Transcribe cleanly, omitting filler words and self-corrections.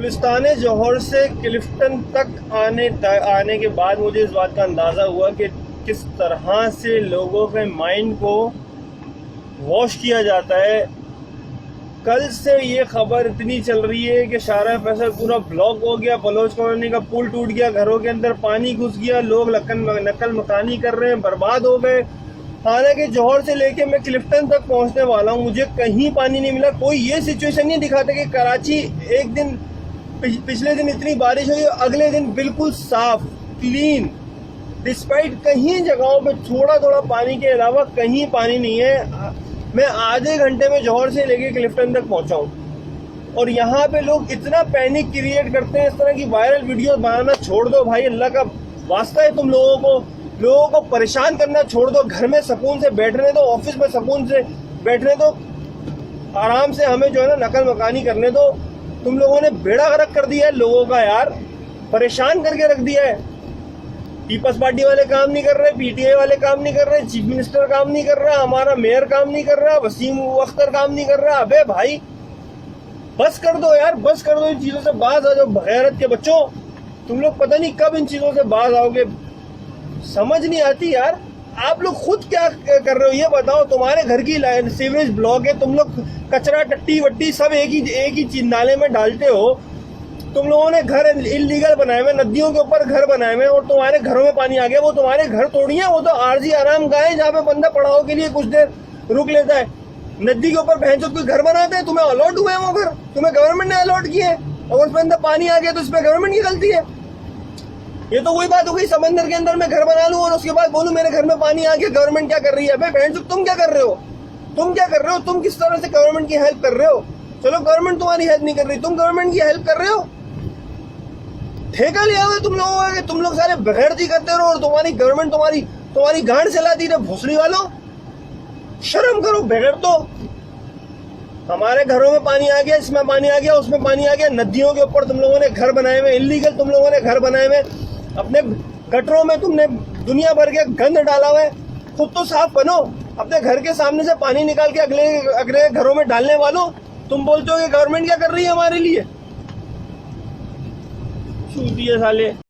गुलिस्तान जौहर से क्लिफ्टन तक आने के बाद मुझे इस बात का अंदाज़ा हुआ कि किस तरह से लोगों के माइंड को वॉश किया जाता है। कल से ये खबर इतनी चल रही है कि शाहरा फैसल पूरा ब्लॉक हो गया, बलोच कॉलोनी का पुल टूट गया, घरों के अंदर पानी घुस गया, लोग नकल मकानी कर रहे हैं, बर्बाद हो गए। हालांकि जौहर से लेके मैं क्लिफ्टन तक पहुंचने वाला हूं, मुझे कहीं पानी नहीं मिला। कोई ये सिचुएशन नहीं दिखाता कि कराची एक दिन पिछले दिन इतनी बारिश हुई, अगले दिन बिल्कुल साफ क्लीन, डिस्पाइट कहीं जगहों पे थोड़ा थोड़ा पानी के अलावा कहीं पानी नहीं है। मैं आधे घंटे में जौहर से लेके क्लिफ्टन तक पहुंचा हूं और यहाँ पे लोग इतना पैनिक क्रिएट करते हैं। इस तरह की वायरल वीडियो बनाना छोड़ दो भाई, अल्लाह का वास्ता है। तुम लोगों को परेशान करना छोड़ दो, घर में सुकून से बैठने दो, ऑफिस में सुकून से बैठने दो, आराम से हमें जो है ना नकल मकानी करने दो। तुम लोगों ने बेड़ा गर्क कर दिया है लोगों का यार, परेशान करके रख दिया है। पीपल्स पार्टी वाले काम नहीं कर रहे, पीटीआई वाले काम नहीं कर रहे, चीफ मिनिस्टर काम नहीं कर रहा, हमारा मेयर काम नहीं कर रहा, वसीम अख्तर काम नहीं कर रहा। अबे भाई बस कर दो यार, बस कर दो इन चीजों से बाज आ जाओ। बगैरत के बच्चों, तुम लोग पता नहीं कब इन चीजों से बाज आओगे, समझ नहीं आती यार। आप लोग खुद क्या कर रहे हो ये बताओ। तुम्हारे घर की सीवरेज ब्लॉक है, तुम लोग कचरा टट्टी वट्टी सब एक ही नाले में डालते हो। तुम लोगों ने घर इलीगल बनाए हुए, नदियों के ऊपर घर बनाए हुए, और तुम्हारे घरों में पानी आ गया। वो तुम्हारे घर तोड़ी है, वो तो आरजी आराम गाह है जहाँ पे बंदा पड़ाव के लिए कुछ देर रुक लेता है। नदी के ऊपर भैंसों कोई घर बनाते हैं, तुम्हें अलॉट हुए हैं वो घर, तुम्हें गवर्नमेंट ने अलॉट किए, और उसमें अंदर पानी आ गया तो इसमें गवर्नमेंट की गलती है। ये तो वही बात हो गई, समंदर के अंदर मैं घर बना लूं और उसके बाद बोलूं मेरे घर में पानी आ गया, गवर्नमेंट क्या कर रही है। भैंसों तुम क्या कर रहे हो, तुम क्या कर रहे हो, तुम किस तरह से गवर्नमेंट की हेल्प कर रहे हो। चलो गवर्नमेंट तुम्हारी हेल्प नहीं कर रही, तुम गवर्नमेंट की हेल्प कर रहे हो। ठेका लिया हुआ तुम लोगों का, तुम लोग सारे बगैरती करते रहो और तुम्हारी गवर्नमेंट तुम्हारी गांड चलाती रहे। भोसड़ी वालों, शर्म करो बगैर तो। हमारे घरों में पानी आ गया, इसमें पानी आ गया, उसमें पानी आ गया, नदियों के ऊपर तुम लोगों ने घर बनाए हुए, इलीगल तुम लोगों ने घर बनाए हुए, अपने गटरों में तुमने दुनिया भर के गंद डाला हुआ है। खुद तो साफ बनो, अपने घर के सामने से पानी निकाल के अगले घरों में डालने वालों। तुम बोलते हो कि गवर्नमेंट क्या कर रही है हमारे लिए। चूतिए साले।